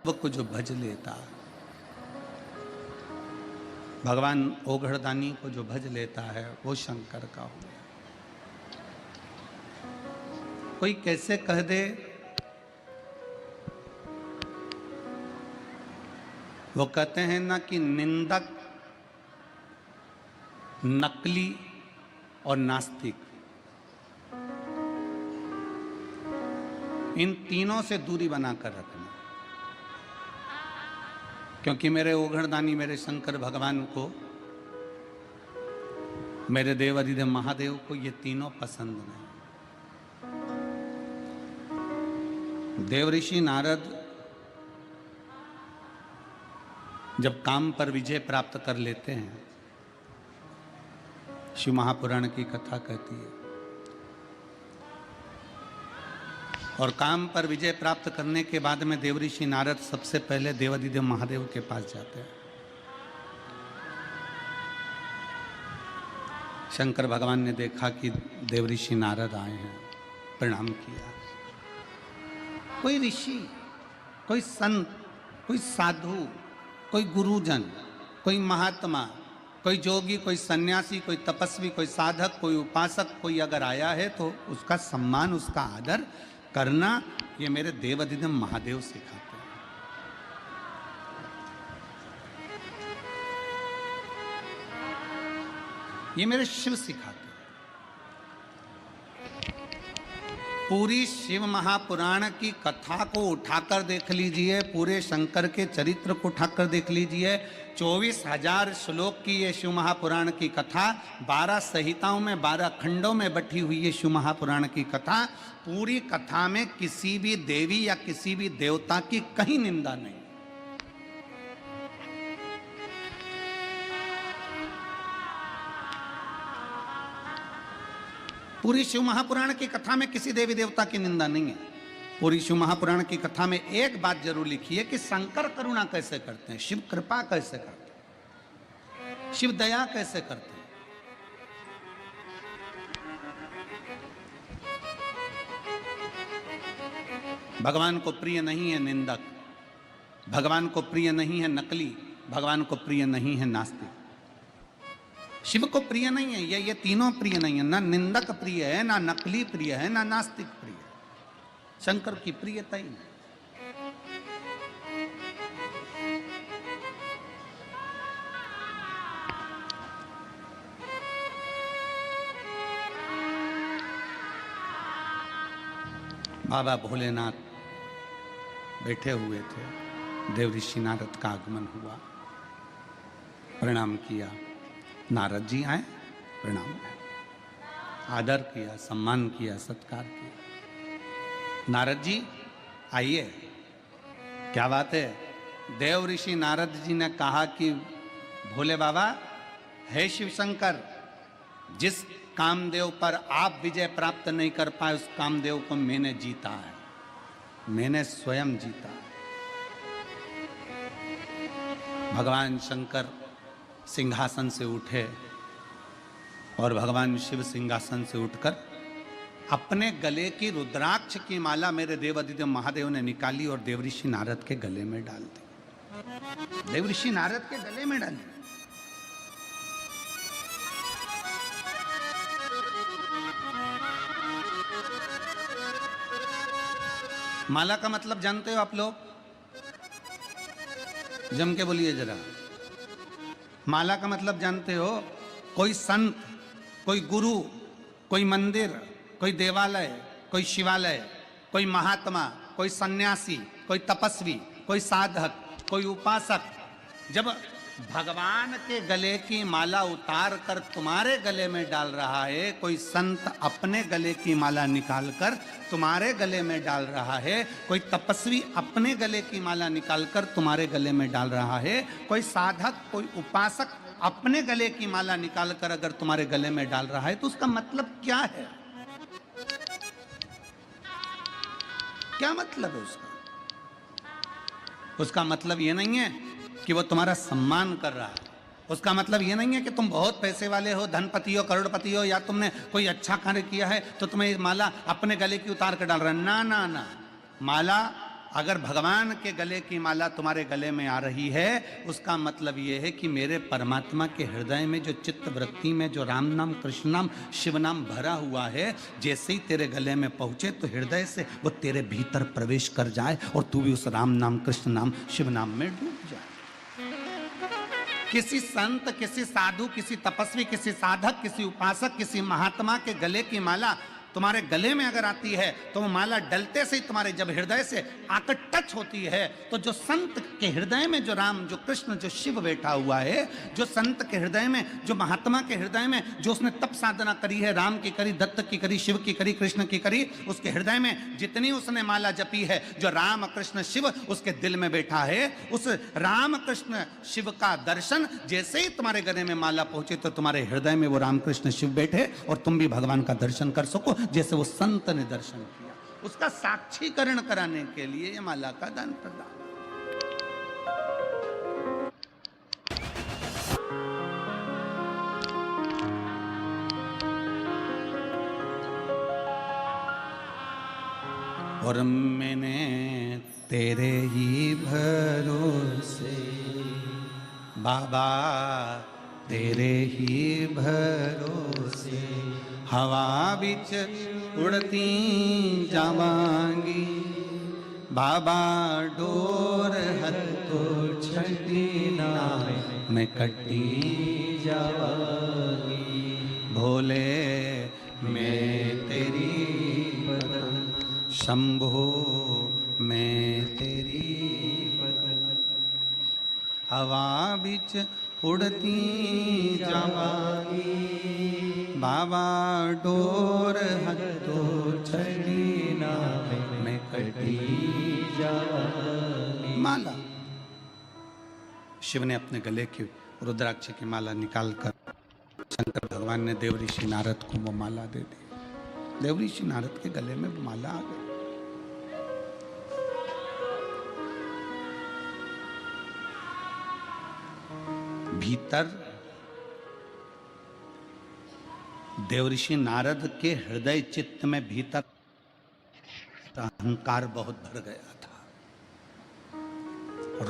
को जो भज लेता, भगवान ओघड़दानी को जो भज लेता है वो शंकर का हो। कोई कैसे कह दे, वो कहते हैं ना कि निंदक, नकली और नास्तिक, इन तीनों से दूरी बनाकर रखना। क्योंकि मेरे ओघड़दानी, मेरे शंकर भगवान को, मेरे देव अधिदेव महादेव को ये तीनों पसंद नहीं। देव ऋषि नारद जब काम पर विजय प्राप्त कर लेते हैं, शिव महापुराण की कथा कहती है, और काम पर विजय प्राप्त करने के बाद में देव ऋषि नारद सबसे पहले देवाधिदेव महादेव के पास जाते हैं। शंकर भगवान ने देखा कि देव ऋषि नारद आए हैं, प्रणाम किया। कोई ऋषि, कोई संत, कोई साधु, कोई गुरुजन, कोई महात्मा, कोई जोगी, कोई सन्यासी, कोई तपस्वी, कोई साधक, कोई उपासक, कोई अगर आया है तो उसका सम्मान, उसका आदर करना, ये मेरे देव अधिदेव महादेव सिखाते हैं। ये मेरे शिव सिखाते हैं। पूरी शिव महापुराण की कथा को उठाकर देख लीजिए, पूरे शंकर के चरित्र को उठाकर देख लीजिए। 24,000 श्लोक की ये शिव महापुराण की कथा, 12 संहिताओं में, 12 खंडों में बटी हुई ये शिव महापुराण की कथा। पूरी कथा में किसी भी देवी या किसी भी देवता की कहीं निंदा नहीं। पूरी शिव महापुराण की कथा में किसी देवी देवता की निंदा नहीं है। पूरी शिव महापुराण की कथा में एक बात जरूर लिखी है कि शंकर करुणा कैसे करते हैं, शिव कृपा कैसे करते हैं, शिव दया कैसे करते हैं। भगवान को प्रिय नहीं है निंदक, भगवान को प्रिय नहीं है नकली, भगवान को प्रिय नहीं है नास्तिक। शिव को प्रिय नहीं है ये तीनों प्रिय नहीं है। ना निंदक प्रिय है, ना नकली प्रिय है, ना नास्तिक प्रिय है। शंकर की प्रियता ही नहीं। बाबा भोलेनाथ बैठे हुए थे, देव ऋषि नारद का आगमन हुआ, प्रणाम किया। नारद जी आए, प्रणाम, आदर किया, सम्मान किया, सत्कार किया। नारद जी आइए, क्या बात है। देव ऋषि नारद जी ने कहा कि भोले बाबा, हे शिव शंकर, जिस कामदेव पर आप विजय प्राप्त नहीं कर पाए, उस कामदेव को मैंने जीता है, मैंने स्वयं जीता है। भगवान शंकर सिंहासन से उठे और भगवान शिव सिंहासन से उठकर अपने गले की रुद्राक्ष की माला मेरे देव अधिदेव महादेव ने निकाली और देव ऋषि नारद के गले में डाल दी। देव ऋषि नारद के गले में डाली। माला का मतलब जानते हो आप लोग? जम के बोलिए जरा। माला का मतलब जानते हो? कोई संत, कोई गुरु, कोई मंदिर, कोई देवालय, कोई शिवालय, कोई महात्मा, कोई सन्यासी, कोई तपस्वी, कोई साधक, कोई उपासक जब भगवान के गले की माला उतार कर तुम्हारे गले में डाल रहा है, कोई संत अपने गले की माला निकाल कर तुम्हारे गले में डाल रहा है, कोई तपस्वी अपने गले की माला निकाल कर तुम्हारे गले में डाल रहा है, कोई साधक, कोई उपासक अपने गले की माला निकाल कर अगर तुम्हारे गले में डाल रहा है, तो उसका मतलब क्या है? क्या मतलब है उसका? उसका मतलब ये नहीं है कि वो तुम्हारा सम्मान कर रहा है। उसका मतलब ये नहीं है कि तुम बहुत पैसे वाले हो, धनपति हो, करोड़पति हो, या तुमने कोई अच्छा कार्य किया है तो तुम्हें ये माला अपने गले की उतार कर डाल रहा है। ना ना ना, माला अगर भगवान के गले की माला तुम्हारे गले में आ रही है, उसका मतलब यह है कि मेरे परमात्मा के हृदय में जो चित्त वृत्ति में जो राम नाम, कृष्ण नाम, शिव नाम भरा हुआ है, जैसे ही तेरे गले में पहुंचे तो हृदय से वो तेरे भीतर प्रवेश कर जाए और तू भी उस राम नाम, कृष्ण नाम, शिव नाम में डूब जाए। किसी संत, किसी साधु, किसी तपस्वी, किसी साधक, किसी उपासक, किसी महात्मा के गले की माला तुम्हारे गले में अगर आती है तो वो माला डलते से ही तुम्हारे जब हृदय से आकर टच होती है, तो जो संत के हृदय में जो राम, जो कृष्ण, जो शिव बैठा हुआ है, जो संत के हृदय में, जो महात्मा के हृदय में, जो उसने तप साधना करी है, राम की करी, दत्त की करी, शिव की करी, कृष्ण की करी, उसके हृदय में जितनी उसने माला जपी है, जो राम कृष्ण शिव उसके दिल में बैठा है, उस राम कृष्ण शिव का दर्शन जैसे ही तुम्हारे गले में माला पहुंचे तो तुम्हारे हृदय में वो राम कृष्ण शिव बैठे और तुम भी भगवान का दर्शन कर सको, जैसे वो संत ने दर्शन किया। उसका साक्षीकरण कराने के लिए ये माला का दान प्रदान। और मैंने तेरे ही भरोसे बाबा, तेरे ही भरोसे हवा बिच उड़ती जावांगी, बाबा डोर हथो छड़ी ना मैं कटी जावांगी, भोले मैं तेरी शंभो मैं तेरी हवा बिच उड़ती जावांगी, बाबा डोर हथो छड़ी ना मैं कटी जावांगी। माला शिव ने अपने गले की रुद्राक्ष की माला निकालकर शंकर भगवान ने देव ऋषि नारद को वो माला दे दी। देव ऋषि नारद के गले में वो माला आ गई। भीतर देवऋषि नारद के हृदय चित्त में भीतर अहंकार बहुत भर गया था।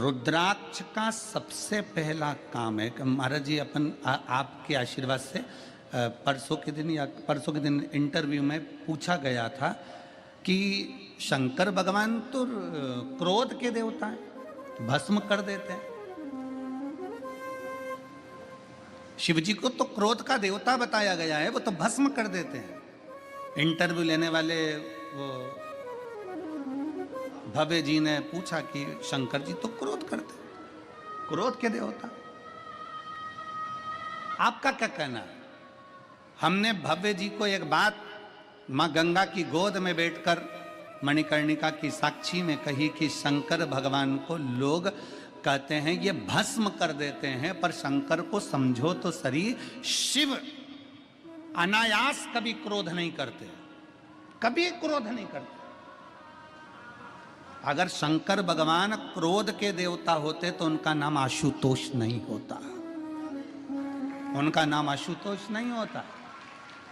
रुद्राक्ष का सबसे पहला काम है कि महाराज जी अपन आपके आशीर्वाद से परसों के दिन इंटरव्यू में पूछा गया था कि शंकर भगवान तो क्रोध के देवता हैं, भस्म कर देते हैं। शिव जी को तो क्रोध का देवता बताया गया है, वो तो भस्म कर देते हैं। इंटरव्यू लेने वाले वो भव्य जी ने पूछा कि शंकर जी तो क्रोध करते, क्रोध के देवता, आपका क्या कहना है? हमने भव्य जी को एक बात मां गंगा की गोद में बैठकर मणिकर्णिका की साक्षी में कही कि शंकर भगवान को लोग कहते हैं ये भस्म कर देते हैं, पर शंकर को समझो तो सही, शिव अनायास कभी क्रोध नहीं करते, कभी क्रोध नहीं करते। अगर शंकर भगवान क्रोध के देवता होते तो उनका नाम आशुतोष नहीं होता, उनका नाम आशुतोष नहीं होता।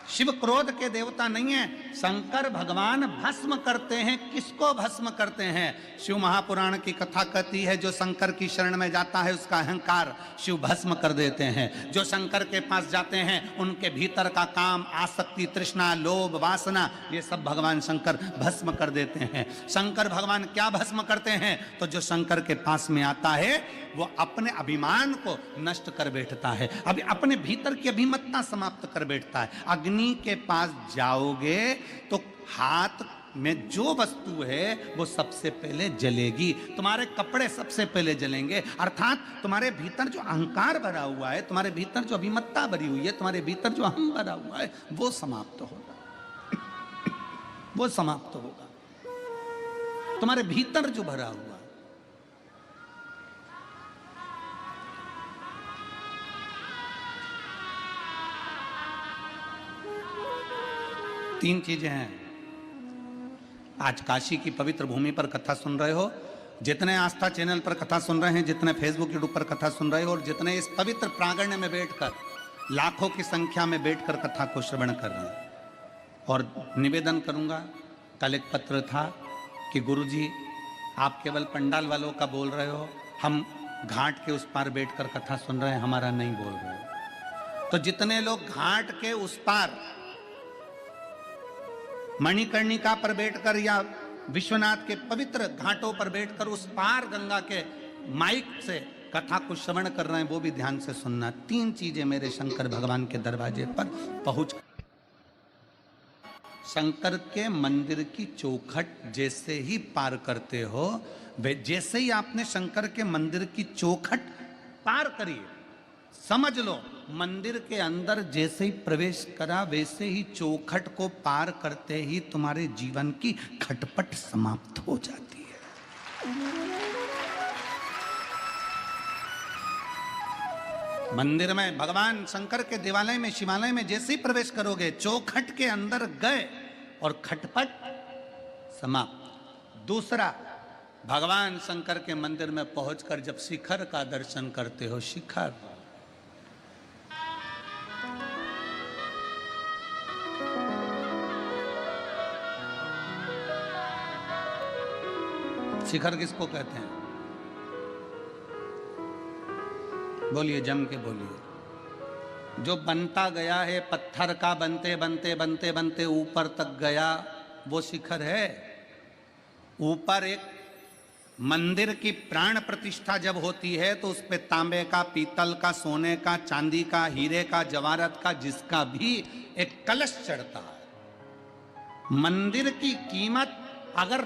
शिव क्रोध के देवता नहीं है। शंकर भगवान भस्म करते हैं। किसको भस्म करते हैं? शिव महापुराण की कथा कहती है, जो शंकर की शरण में जाता है उसका अहंकार शिव भस्म कर देते हैं। जो शंकर के पास जाते हैं उनके भीतर का काम, आसक्ति, तृष्णा, लोभ, वासना, ये सब भगवान शंकर भस्म कर देते हैं। शंकर भगवान क्या भस्म करते हैं? तो जो शंकर के पास में आता है वो अपने अभिमान को नष्ट कर बैठता है, अभी अपने भीतर की अभिमतता समाप्त कर बैठता है। अग्नि के पास जाओगे तो हाथ में जो वस्तु है वो सबसे पहले जलेगी, तुम्हारे कपड़े सबसे पहले जलेंगे। अर्थात तुम्हारे भीतर जो अहंकार भरा हुआ है, तुम्हारे भीतर जो अभिमतता भरी हुई है, तुम्हारे भीतर जो अहम भरा हुआ है, वो समाप्त होगा, वो समाप्त होगा। तुम्हारे भीतर जो भरा हुआ, तीन चीजें हैं। आज काशी की पवित्र भूमि पर कथा सुन रहे हो, जितने आस्था चैनल पर कथा सुन रहे हैं, जितने फेसबुक यूट्यूब पर कथा सुन रहे हो, और जितने इस पवित्र प्रांगण में बैठकर लाखों की संख्या में बैठकर कथा को श्रवण कर रहे हैं। और निवेदन करूंगा, कल एक पत्र था कि गुरुजी आप केवल पंडाल वालों का बोल रहे हो, हम घाट के उस पार बैठकर कथा सुन रहे हैं, हमारा नहीं बोल रहे हो। तो जितने लोग घाट के उस पार मणिकर्णिका पर बैठकर या विश्वनाथ के पवित्र घाटों पर बैठकर उस पार गंगा के माइक से कथा को श्रवण कर रहे हैं, वो भी ध्यान से सुनना। 3 चीजें मेरे शंकर भगवान के दरवाजे पर पहुंच, शंकर के मंदिर की चौखट जैसे ही पार करते हो, जैसे ही आपने शंकर के मंदिर की चौखट पार करी, समझ लो मंदिर के अंदर जैसे ही प्रवेश करा, वैसे ही चौखट को पार करते ही तुम्हारे जीवन की खटपट समाप्त हो जाती है। मंदिर में, भगवान शंकर के देवालय में, शिवालय में जैसे ही प्रवेश करोगे, चौखट के अंदर गए और खटपट समाप्त। दूसरा, भगवान शंकर के मंदिर में पहुंचकर जब शिखर का दर्शन करते हो, शिखर, शिखर किसको कहते हैं? बोलिए, जम के बोलिए। जो बनता गया है, पत्थर का बनते बनते बनते बनते ऊपर तक गया, वो शिखर है। ऊपर एक मंदिर की प्राण प्रतिष्ठा जब होती है तो उस पे तांबे का, पीतल का, सोने का, चांदी का, हीरे का, जवाहरत का, जिसका भी एक कलश चढ़ता है। मंदिर की कीमत अगर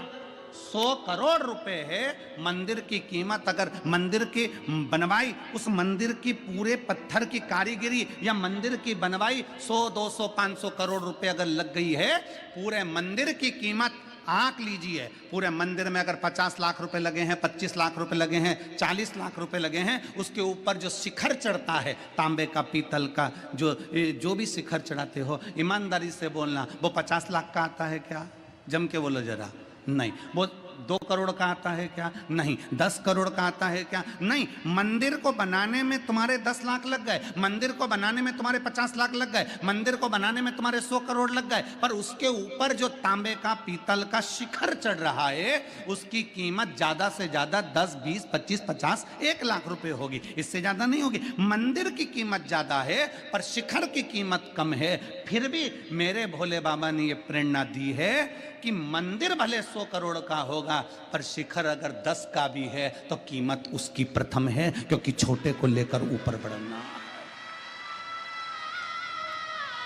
100 करोड़ रुपए है, मंदिर की कीमत अगर मंदिर की बनवाई, उस मंदिर की पूरे पत्थर की कारीगरी या मंदिर की बनवाई 100, 200, 500 करोड़ रुपए अगर लग गई है, पूरे मंदिर की कीमत आंक लीजिए। पूरे मंदिर में अगर 50 लाख रुपए लगे हैं, 25 लाख रुपए लगे हैं, 40 लाख रुपए लगे हैं, उसके ऊपर जो शिखर चढ़ता है तांबे का, पीतल का, जो भी शिखर चढ़ाते हो, ईमानदारी से बोलना, वो 50 लाख का आता है क्या? जम के बोलो जरा। नहीं। वो 2 करोड़ का आता है क्या? नहीं। 10 करोड़ का आता है क्या? नहीं। मंदिर को बनाने में तुम्हारे 10 लाख लग गए, मंदिर को बनाने में तुम्हारे 50 लाख लग गए, मंदिर को बनाने में तुम्हारे 100 करोड़ लग गए, पर उसके ऊपर जो तांबे का, पीतल का शिखर चढ़ रहा है, उसकी कीमत ज्यादा से ज्यादा 10, 20, 25, 50, 1 लाख रुपए होगी, इससे ज्यादा नहीं होगी। मंदिर की कीमत ज्यादा है पर शिखर की कीमत कम है। फिर भी मेरे भोले बाबा ने यह प्रेरणा दी है कि मंदिर भले 100 करोड़ का होगा, पर शिखर अगर 10 का भी है तो कीमत उसकी प्रथम है, क्योंकि छोटे को लेकर ऊपर बढ़ना,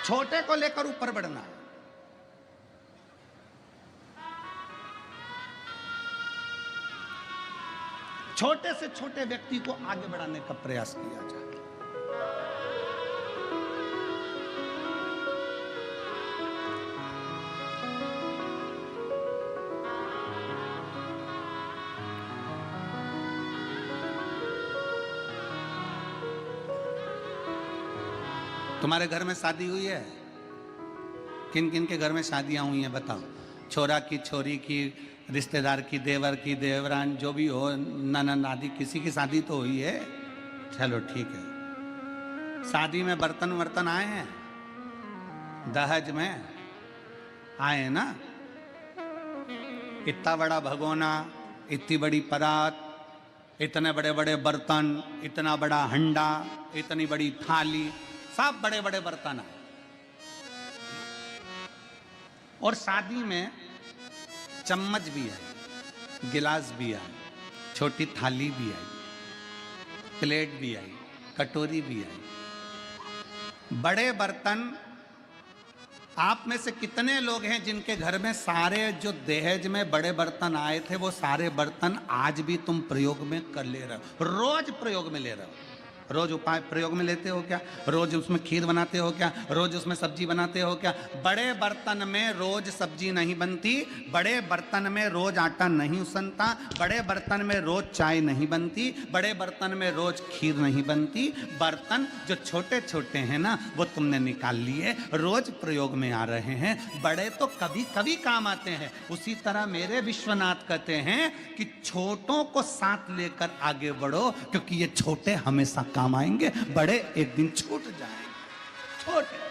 छोटे को लेकर ऊपर बढ़ना। छोटे से छोटे व्यक्ति को आगे बढ़ाने का प्रयास किया जाए। तुम्हारे घर में शादी हुई है? किन किन के घर में शादियां हुई हैं बताओ? छोरा की, छोरी की, रिश्तेदार की, देवर की, देवरान, जो भी हो, ननद आदि, किसी की शादी तो हुई है। चलो ठीक है। शादी में बर्तन वर्तन आए हैं? दहेज में आए ना? इतना बड़ा भगोना, इतनी बड़ी परात, इतने बड़े बड़े बर्तन, इतना बड़ा हंडा, इतनी बड़ी थाली, सब बड़े बड़े बर्तन आए। और शादी में चम्मच भी आई, गिलास भी आई, छोटी थाली भी आई, प्लेट भी आई, कटोरी भी आई, बड़े बर्तन। आप में से कितने लोग हैं जिनके घर में सारे जो दहेज में बड़े बर्तन आए थे, वो सारे बर्तन आज भी तुम प्रयोग में कर ले रहे हो? रोज प्रयोग में ले रहे हो? रोज उपाय प्रयोग में लेते हो क्या? रोज उसमें खीर बनाते हो क्या? रोज उसमें सब्जी बनाते हो क्या? बड़े बर्तन में रोज सब्जी नहीं बनती, बड़े बर्तन में रोज आटा नहीं उसनता, बड़े बर्तन में रोज चाय नहीं बनती, बड़े बर्तन में रोज खीर नहीं बनती। बर्तन जो छोटे छोटे हैं ना, वो तुमने निकाल लिए, रोज प्रयोग में आ रहे हैं। बड़े तो कभी कभी काम आते हैं। उसी तरह मेरे विश्वनाथ कहते हैं कि छोटों को साथ लेकर आगे बढ़ो, क्योंकि ये छोटे हमेशा काम आएंगे, बड़े एक दिन छूट जाएंगे। छोटे